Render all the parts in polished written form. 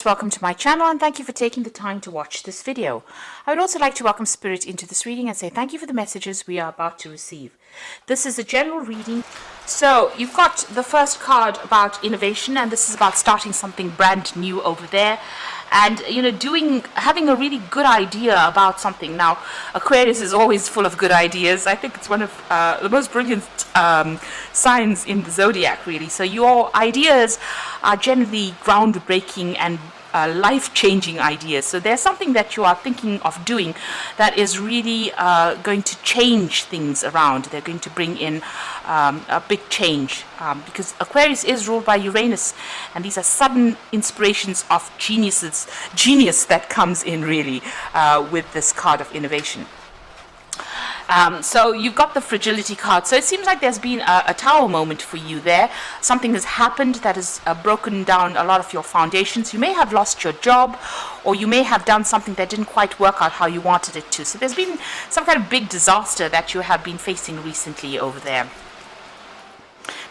Welcome to my channel and thank you for taking the time to watch this video. I would also like to welcome Spirit into this reading and say thank you for the messages we are about to receive. This is a general reading. So you've got the first card about innovation, and this is about starting something brand new over there. And having a really good idea about something. Now, Aquarius is always full of good ideas. I think it's one of the most brilliant signs in the zodiac, really. So your ideas are generally groundbreaking and life-changing ideas. So there's something that you are thinking of doing that is really going to change things around. They're going to bring in a big change because Aquarius is ruled by Uranus, and these are sudden inspirations of genius that comes in really with this card of innovation. So you've got the fragility card. So it seems like there's been a tower moment for you there. Something has happened that has broken down a lot of your foundations. You may have lost your job, or you may have done something that didn't quite work out how you wanted it to. So there's been some kind of big disaster that you have been facing recently over there.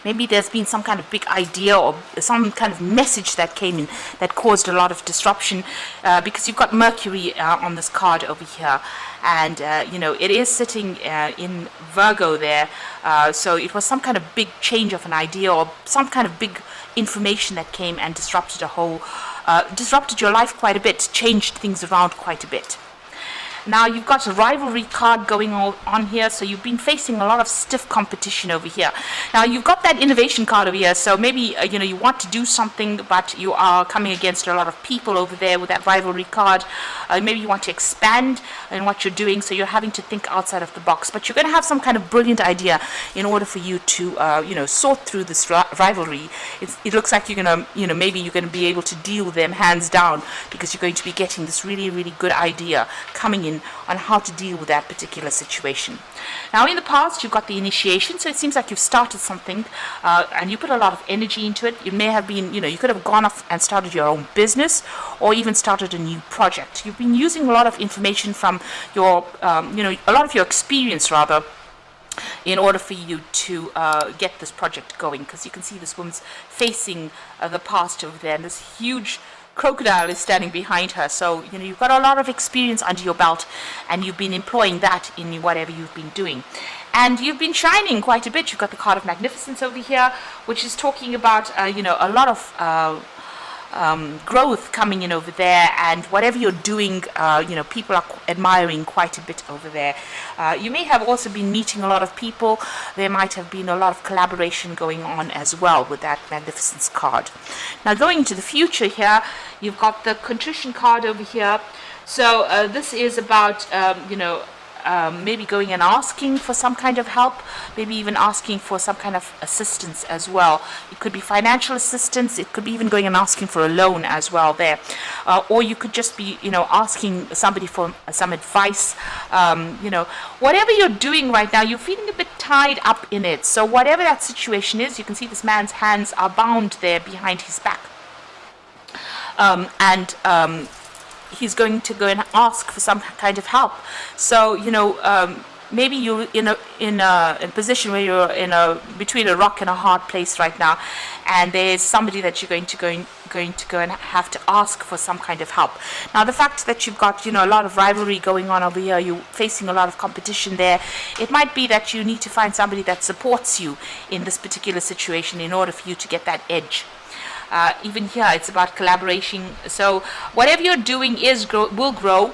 Maybe there's been some kind of big idea or some kind of message that came in that caused a lot of disruption because you've got Mercury on this card over here. And, it is sitting in Virgo there. So it was some kind of big change of an idea or some kind of big information that came and disrupted your life quite a bit, changed things around quite a bit. Now you've got a rivalry card going on here, so you've been facing a lot of stiff competition over here. Now you've got that innovation card over here, so maybe you want to do something, but you are coming against a lot of people over there with that rivalry card. Maybe you want to expand in what you're doing, so you're having to think outside of the box. But you're going to have some kind of brilliant idea in order for you to sort through this rivalry. It looks like you're going to maybe you're going to be able to deal with them hands down because you're going to be getting this really, really good idea coming in on how to deal with that particular situation. Now in the past you've got the initiation, so it seems like you've started something and you put a lot of energy into it. You may have been, you could have gone off and started your own business or even started a new project. You've been using a lot of information from your, a lot of your experience rather, in order for you to get this project going, because you can see this woman's facing the past over there, and this huge crocodile is standing behind her. So you've got a lot of experience under your belt, and you've been employing that in whatever you've been doing, and you've been shining quite a bit. You've got the card of magnificence over here, which is talking about a lot of growth coming in over there, and whatever you're doing, people are admiring quite a bit over there. You may have also been meeting a lot of people. There might have been a lot of collaboration going on as well with that magnificence card. Now going into the future here, you've got the contrition card over here. So this is about maybe going and asking for some kind of help, maybe even asking for some kind of assistance as well. It could be financial assistance, it could be even going and asking for a loan as well there. Or you could just be, asking somebody for some advice. Whatever you're doing right now, you're feeling a bit tied up in it. So whatever that situation is, you can see this man's hands are bound there behind his back. He's going to go and ask for some kind of help. So maybe you're in a position where you're between a rock and a hard place right now, and there's somebody that you're going to go and have to ask for some kind of help. Now the fact that you've got a lot of rivalry going on over here, you're facing a lot of competition there, it might be that you need to find somebody that supports you in this particular situation in order for you to get that edge. Even here it's about collaboration. So whatever you're doing will grow.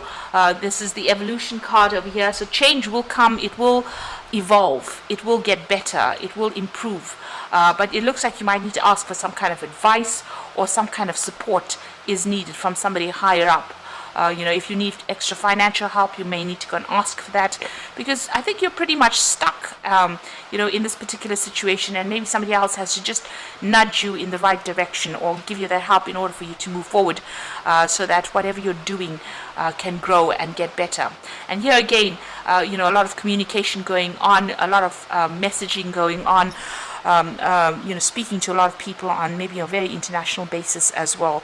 This is the evolution card over here. So change will come, it will evolve, it will get better, it will improve. But it looks like you might need to ask for some kind of advice, or some kind of support is needed from somebody higher up. If you need extra financial help, you may need to go and ask for that, because I think you're pretty much stuck, in this particular situation, and maybe somebody else has to just nudge you in the right direction or give you that help in order for you to move forward, so that whatever you're doing can grow and get better. And here again, a lot of communication going on, a lot of messaging going on. speaking to a lot of people on maybe a very international basis as well.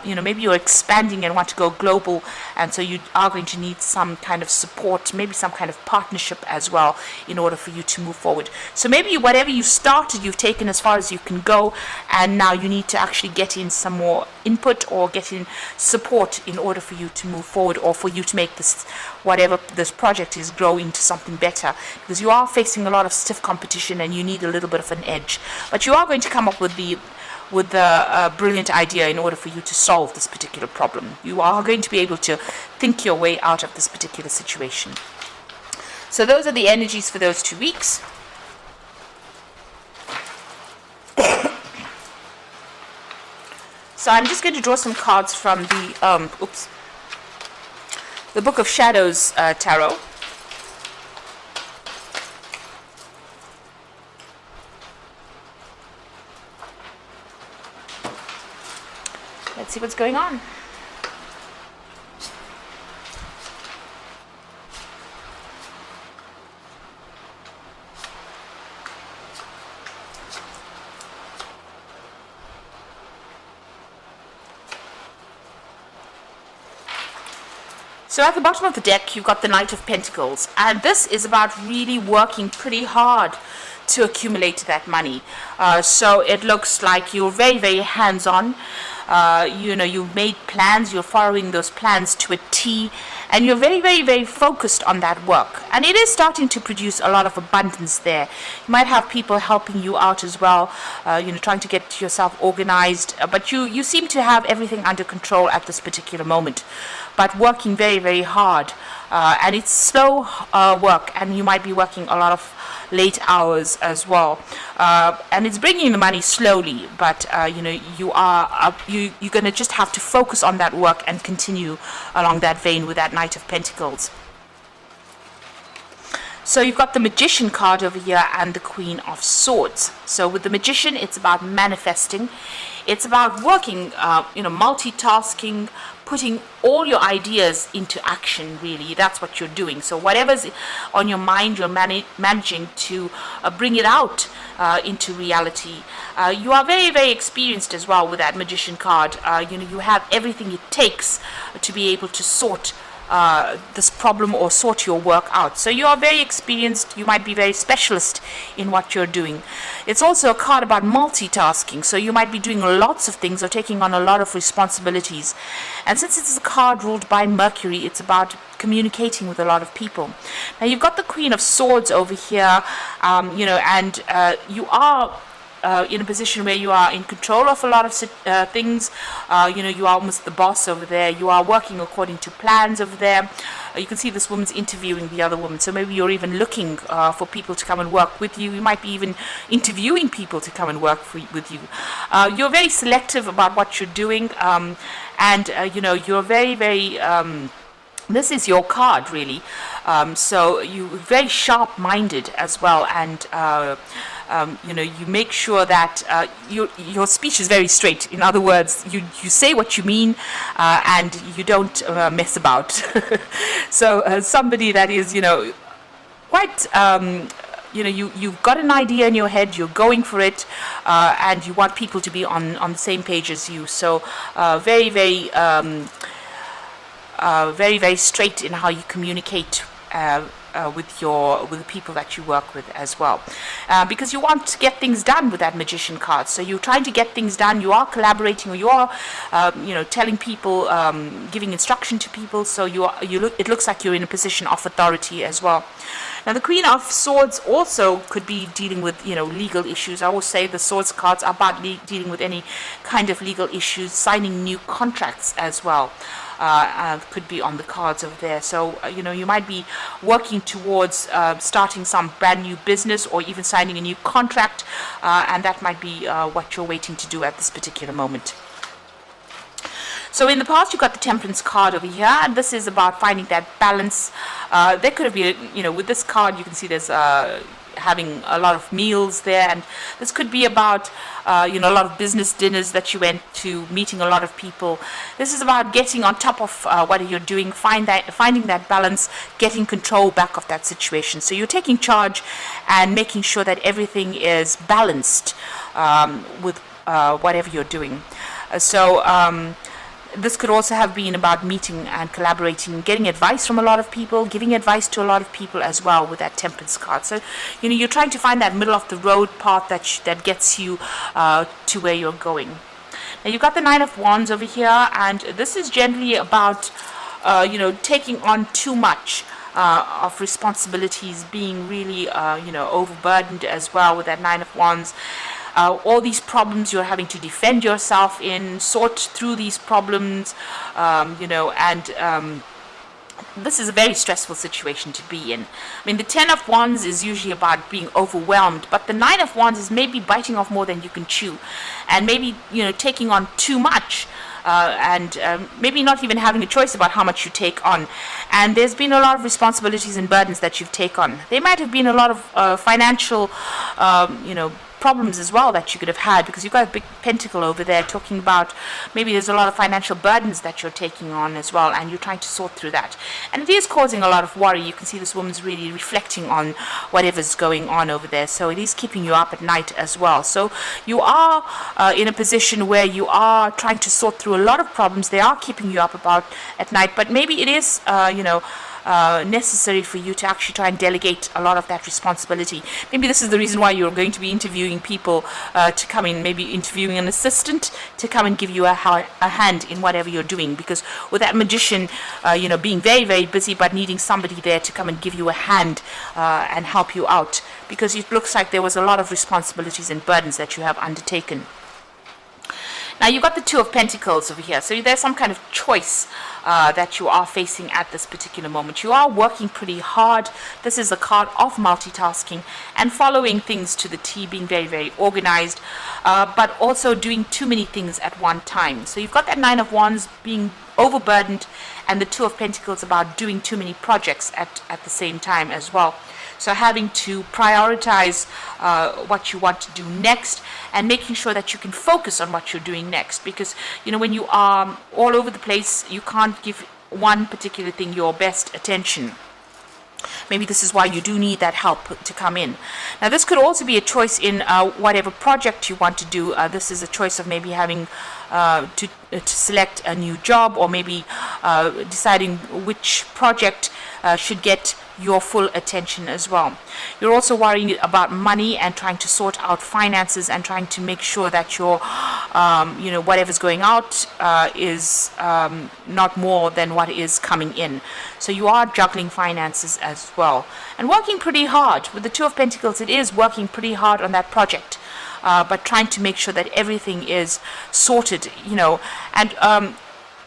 Maybe you're expanding and want to go global, and so you are going to need some kind of support, maybe some kind of partnership as well, in order for you to move forward. So maybe whatever you started, you've taken as far as you can go, and now you need to actually get in some more input or get in support in order for you to move forward, or for you to make this, whatever this project is, grow into something better, because you are facing a lot of stiff competition and you need a little bit of an edge. But you are going to come up with the brilliant idea in order for you to solve this particular problem. You are going to be able to think your way out of this particular situation. So those are the energies for those 2 weeks. So I'm just going to draw some cards from the Book of Shadows Tarot. Let's see what's going on. So at the bottom of the deck, you've got the Knight of Pentacles, and this is about really working pretty hard to accumulate that money. So it looks like you're very, very hands-on. You've made plans, you're following those plans to a T, and you're very, very, very focused on that work. And it is starting to produce a lot of abundance there. You might have people helping you out as well, trying to get yourself organized, but you seem to have everything under control at this particular moment, but working very, very hard. And it's slow work, and you might be working a lot of late hours as well, and it's bringing the money slowly, but you're going to just have to focus on that work and continue along that vein with that Knight of Pentacles. So you've got the Magician card over here and the Queen of Swords. So with the Magician, it's about manifesting. It's about working, multitasking, putting all your ideas into action, really. That's what you're doing. So whatever's on your mind, you're managing to bring it out into reality. You are very, very experienced as well with that Magician card. You have everything it takes to be able to sort this problem or sort your work out. So you are very experienced. You might be very specialist in what you're doing. It's also a card about multitasking, so you might be doing lots of things or taking on a lot of responsibilities. And since it's a card ruled by Mercury, it's about communicating with a lot of people. Now you've got the Queen of Swords over here, and you are in a position where you are in control of a lot of things. You are almost the boss over there. You are working according to plans over there. You can see this woman's interviewing the other woman, so maybe you're even looking for people to come and work with you. You might be even interviewing people to come and work with you. You're very selective about what you're doing, and you're very, very this is your card, really. So you're very sharp-minded as well, and you make sure that your speech is very straight. In other words, you say what you mean, and you don't mess about. So somebody that is, quite, you've got an idea in your head, you're going for it, and you want people to be on the same page as you. So very, very, very, very straight in how you communicate with the people that you work with as well, because you want to get things done with that Magician card. So you're trying to get things done. You are collaborating, or you are, telling people, giving instruction to people. So it looks like you're in a position of authority as well. Now the Queen of Swords also could be dealing with, legal issues. I always say the Swords cards are about dealing with any kind of legal issues, signing new contracts as well. Could be on the cards over there. So you might be working towards starting some brand new business, or even signing a new contract, and that might be what you're waiting to do at this particular moment. So in the past, you got the Temperance card over here, and this is about finding that balance. There could have been, with this card, you can see there's having a lot of meals there, and this could be about a lot of business dinners that you went to, meeting a lot of people. This is about getting on top of what you're doing, finding that balance, getting control back of that situation. So you're taking charge and making sure that everything is balanced with whatever you're doing. This could also have been about meeting and collaborating, getting advice from a lot of people, giving advice to a lot of people as well with that Temperance card. So, you're trying to find that middle of the road path that gets you to where you're going. Now, you've got the Nine of Wands over here, and this is generally about, taking on too much of responsibilities, being really, overburdened as well with that Nine of Wands. All these problems you're having to defend yourself in, sort through these problems, this is a very stressful situation to be in. I mean, the Ten of Wands is usually about being overwhelmed, but the Nine of Wands is maybe biting off more than you can chew, and maybe, taking on too much. And maybe not even having a choice about how much you take on. And there's been a lot of responsibilities and burdens that you've taken on. There might have been a lot of financial, problems as well that you could have had, because you've got a big pentacle over there talking about maybe there's a lot of financial burdens that you're taking on as well, and you're trying to sort through that. And it is causing a lot of worry. You can see this woman's really reflecting on whatever's going on over there. So it is keeping you up at night as well. So you are in a position where you are trying to sort through a lot of problems. They are keeping you up at night, but maybe it is, necessary for you to actually try and delegate a lot of that responsibility. Maybe this is the reason why you're going to be interviewing people to come in, maybe interviewing an assistant to come and give you a hand in whatever you're doing, because with that Magician, being very, very busy, but needing somebody there to come and give you a hand and help you out, because it looks like there was a lot of responsibilities and burdens that you have undertaken. Now, you've got the Two of Pentacles over here. So there's some kind of choice that you are facing at this particular moment. You are working pretty hard. This is a card of multitasking and following things to the T, being very, very organized, but also doing too many things at one time. So you've got that Nine of Wands being overburdened, and the Two of Pentacles about doing too many projects at the same time as well. So having to prioritize what you want to do next, and making sure that you can focus on what you're doing next. Because, when you are all over the place, you can't give one particular thing your best attention. Maybe this is why you do need that help to come in. Now, this could also be a choice in whatever project you want to do. This is a choice of maybe having to select a new job, or maybe deciding which project should get your full attention as well. You're also worrying about money and trying to sort out finances and trying to make sure that your whatever's going out is not more than what is coming in. So you are juggling finances as well, and working pretty hard. With the Two of Pentacles, it is working pretty hard on that project, but trying to make sure that everything is sorted, and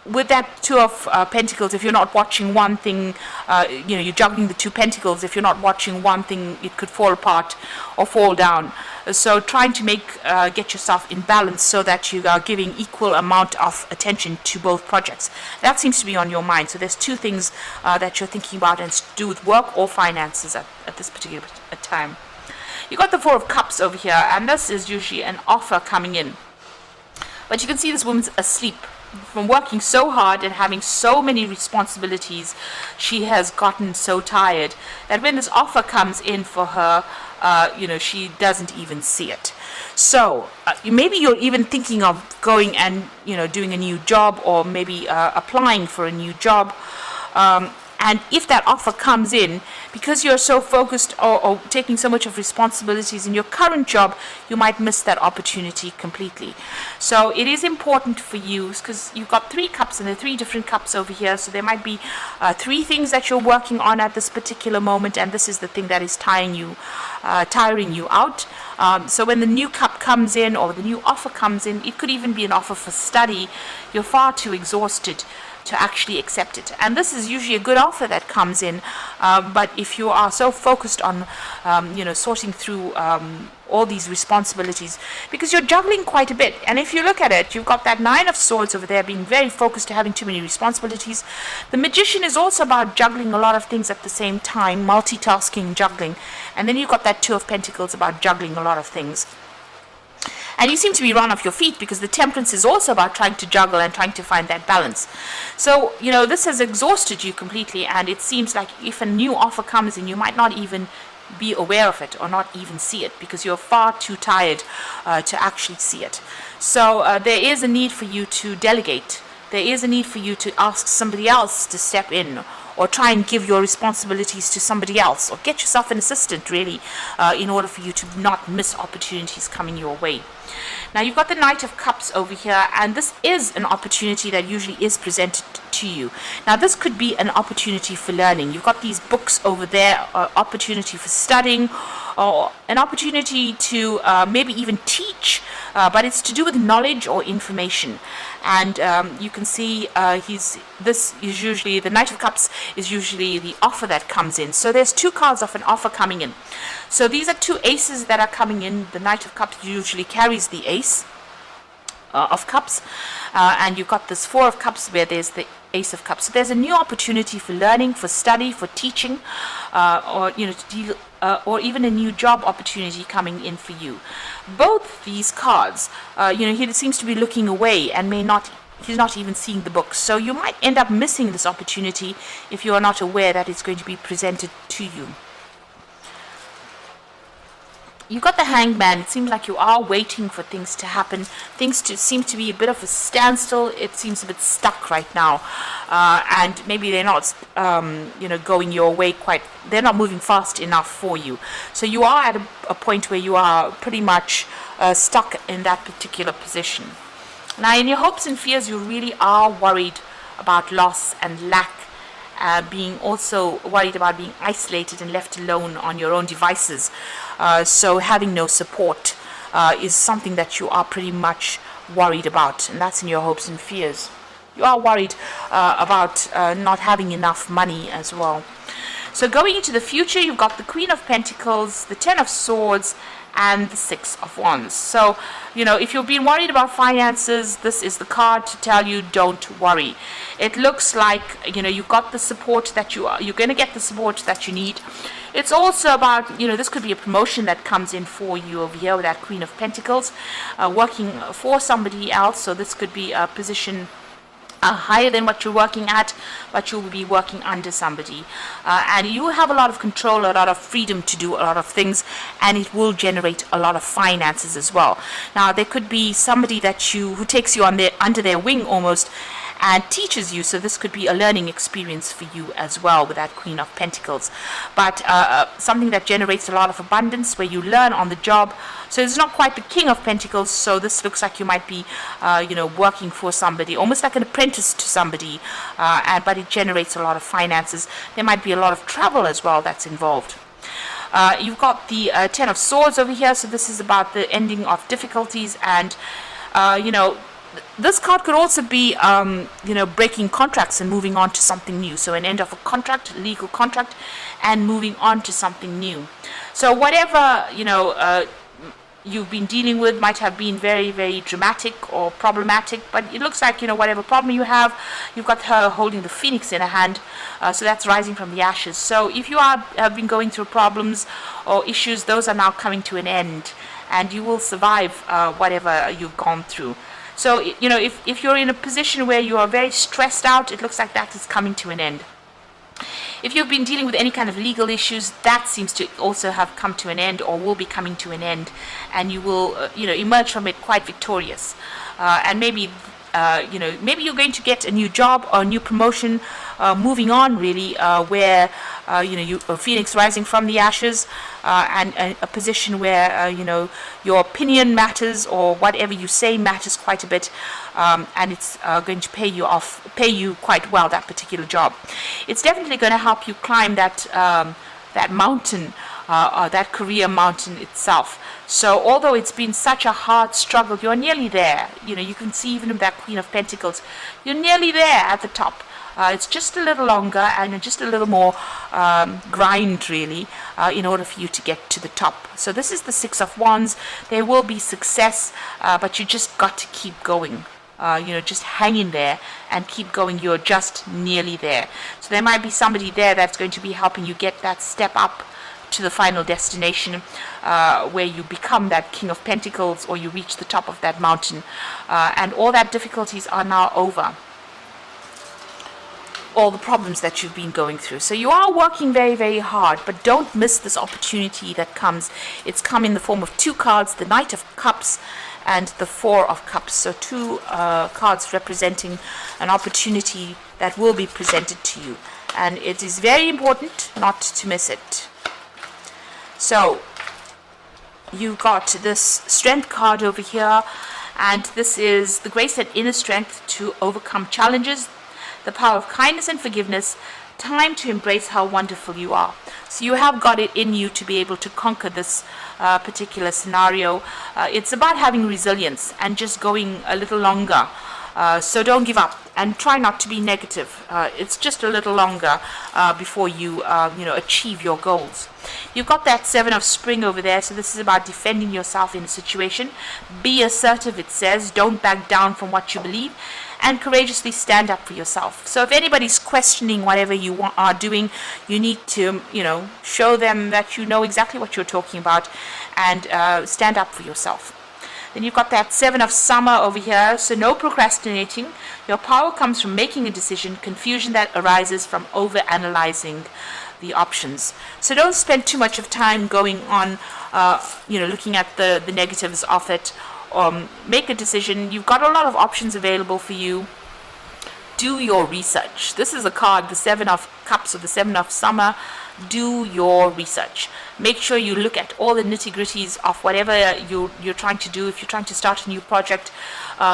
with that Two of Pentacles, if you're not watching one thing, you're juggling the Two Pentacles. If you're not watching one thing, it could fall apart or fall down. So trying to get yourself in balance so that you are giving equal amount of attention to both projects. That seems to be on your mind. So there's two things that you're thinking about, and it's to do with work or finances at this particular time. You got the Four of Cups over here, and this is usually an offer coming in. But you can see this woman's asleep. From working so hard and having so many responsibilities, she has gotten so tired that when this offer comes in for her, she doesn't even see it. So maybe you're even thinking of going and doing a new job, or maybe applying for a new job. And if that offer comes in, because you're so focused or taking so much of responsibilities in your current job, you might miss that opportunity completely. So it is important for you, because you've got three cups, and there are three different cups over here. So there might be three things that you're working on at this particular moment, and this is the thing that is tiring you out. So when the new cup comes in, or the new offer comes in, it could even be an offer for study. You're far too exhausted to actually accept it, and this is usually a good offer that comes in, but if you are so focused on sorting through all these responsibilities, because you're juggling quite a bit. And if you look at it, you've got that Nine of Swords over there, being very focused, having too many responsibilities. The Magician is also about juggling a lot of things at the same time, multitasking, juggling. And then you've got that Two of Pentacles, about juggling a lot of things. And you seem to be run off your feet, because the Temperance is also about trying to juggle and trying to find that balance. So, this has exhausted you completely, and it seems like if a new offer comes in, you might not even be aware of it or not even see it, because you're far too tired to actually see it. So there is a need for you to delegate. There is a need for you to ask somebody else to step in, or try and give your responsibilities to somebody else, or get yourself an assistant, really, in order for you to not miss opportunities coming your way. Now, you've got the Knight of Cups over here, and this is an opportunity that usually is presented to you. Now, this could be an opportunity for learning. You've got these books over there, opportunity for studying, or an opportunity to maybe even teach, but it's to do with knowledge or information. And you can see this is usually, the Knight of Cups is usually the offer that comes in. So there's two cards of an offer coming in. So these are two aces that are coming in. The Knight of Cups usually carries the ace of Cups, and you've got this Four of Cups where there's the Ace of Cups. So there's a new opportunity for learning, for study, for teaching, or to deal, or even a new job opportunity coming in for you. Both these cards, he seems to be looking away and he's not even seeing the books. So you might end up missing this opportunity if you are not aware that it's going to be presented to you. You've got the Hanged Man. It seems like you are waiting for things to happen. Things seem to be a bit of a standstill. It seems a bit stuck right now. And maybe they're not, going your way quite. They're not moving fast enough for you. So you are at a point where you are pretty much stuck in that particular position. Now, in your hopes and fears, you really are worried about loss and lack. Being also worried about being isolated and left alone on your own devices. So having no support is something that you are pretty much worried about, and that's in your hopes and fears. You are worried about not having enough money as well. So going into the future, you've got the Queen of Pentacles, the Ten of Swords, and the Six of Wands. So, if you've been worried about finances, this is the card to tell you don't worry. It looks like, you've got the support that you're going to get the support that you need. It's also about, this could be a promotion that comes in for you over here with that Queen of Pentacles, working for somebody else. So this could be a position higher than what you're working at, but you will be working under somebody, and you will have a lot of control, a lot of freedom to do a lot of things, and it will generate a lot of finances as well. Now, there could be somebody who takes you under their wing almost, and teaches you. So this could be a learning experience for you as well with that Queen of Pentacles. But something that generates a lot of abundance, where you learn on the job. So it's not quite the King of Pentacles. So this looks like you might be, working for somebody, almost like an apprentice to somebody. But it generates a lot of finances. There might be a lot of travel as well that's involved. You've got the Ten of Swords over here. So this is about the ending of difficulties, and this card could also be, breaking contracts and moving on to something new. So an end of a contract, legal contract, and moving on to something new. So whatever, you've been dealing with might have been very, very dramatic or problematic, but it looks like, whatever problem you have, you've got her holding the phoenix in her hand, so that's rising from the ashes. So if you have been going through problems or issues, those are now coming to an end, and you will survive whatever you've gone through. So, if you're in a position where you are very stressed out, it looks like that is coming to an end. If you've been dealing with any kind of legal issues, that seems to also have come to an end or will be coming to an end, and you will, emerge from it quite victorious. And maybe, maybe you're going to get a new job or a new promotion, moving on really, where, a phoenix rising from the ashes, and a position where, your opinion matters, or whatever you say matters quite a bit, and it's going to pay you quite well, that particular job. It's definitely going to help you climb that mountain, that career mountain itself. So although it's been such a hard struggle, you're nearly there. You can see even with that Queen of Pentacles, you're nearly there at the top. It's just a little longer and just a little more grind, really, in order for you to get to the top. So this is the Six of Wands. There will be success, but you just got to keep going. Just hang in there and keep going. You're just nearly there. So there might be somebody there that's going to be helping you get that step up to the final destination, where you become that King of Pentacles, or you reach the top of that mountain, and all that difficulties are now over. All the problems that you've been going through. So you are working very, very hard, but don't miss this opportunity that comes. It's come in the form of two cards, the Knight of Cups and the Four of Cups. So two cards representing an opportunity that will be presented to you. And it is very important not to miss it. So you've got this Strength card over here, and this is the grace and inner strength to overcome challenges, the power of kindness and forgiveness, time to embrace how wonderful you are. So you have got it in you to be able to conquer this particular scenario. It's about having resilience and just going a little longer. So don't give up and try not to be negative. It's just a little longer before you achieve your goals. You've got that Seven of Spring over there, so this is about defending yourself in a situation. Be assertive, it says. Don't back down from what you believe, and courageously stand up for yourself. So if anybody's questioning whatever you are doing, you need to, show them that you know exactly what you're talking about, and stand up for yourself. Then you've got that Seven of Summer over here, so no procrastinating. Your power comes from making a decision, confusion that arises from over-analyzing the options. So don't spend too much of time going on, looking at the negatives of it. Make a decision. You've got a lot of options available for you. Do your research. This is a card, the Seven of Cups or the Seven of Summer. Do your research. Make sure you look at all the nitty-gritties of whatever you're trying to do. If you're trying to start a new project,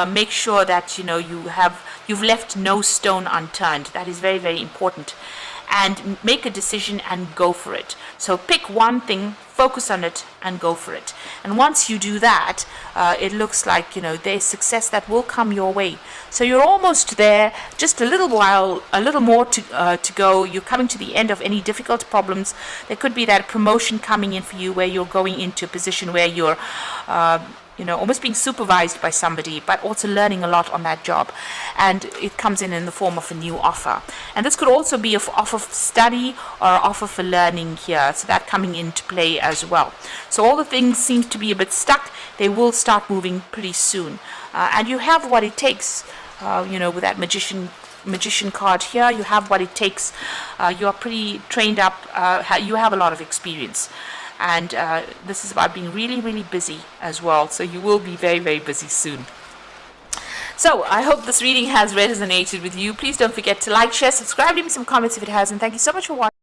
make sure that you've left no stone unturned. That is very, very important. And make a decision and go for it. So pick one thing, focus on it, and go for it. And once you do that, it looks like there's success that will come your way. So you're almost there. Just a little while, a little more to go. You're coming to the end of any difficult problems. There could be that promotion coming in for you, where you're going into a position where you're almost being supervised by somebody, but also learning a lot on that job. And it comes in the form of a new offer. And this could also be an offer for study or an offer for learning here. So that coming into play as well. So all the things seem to be a bit stuck. They will start moving pretty soon. And you have what it takes, with that magician card here. You have what it takes. You are pretty trained up. You have a lot of experience. And this is about being really, really busy as well. So you will be very, very busy soon. So I hope this reading has resonated with you. Please don't forget to like, share, subscribe, leave me some comments if it has. And thank you so much for watching.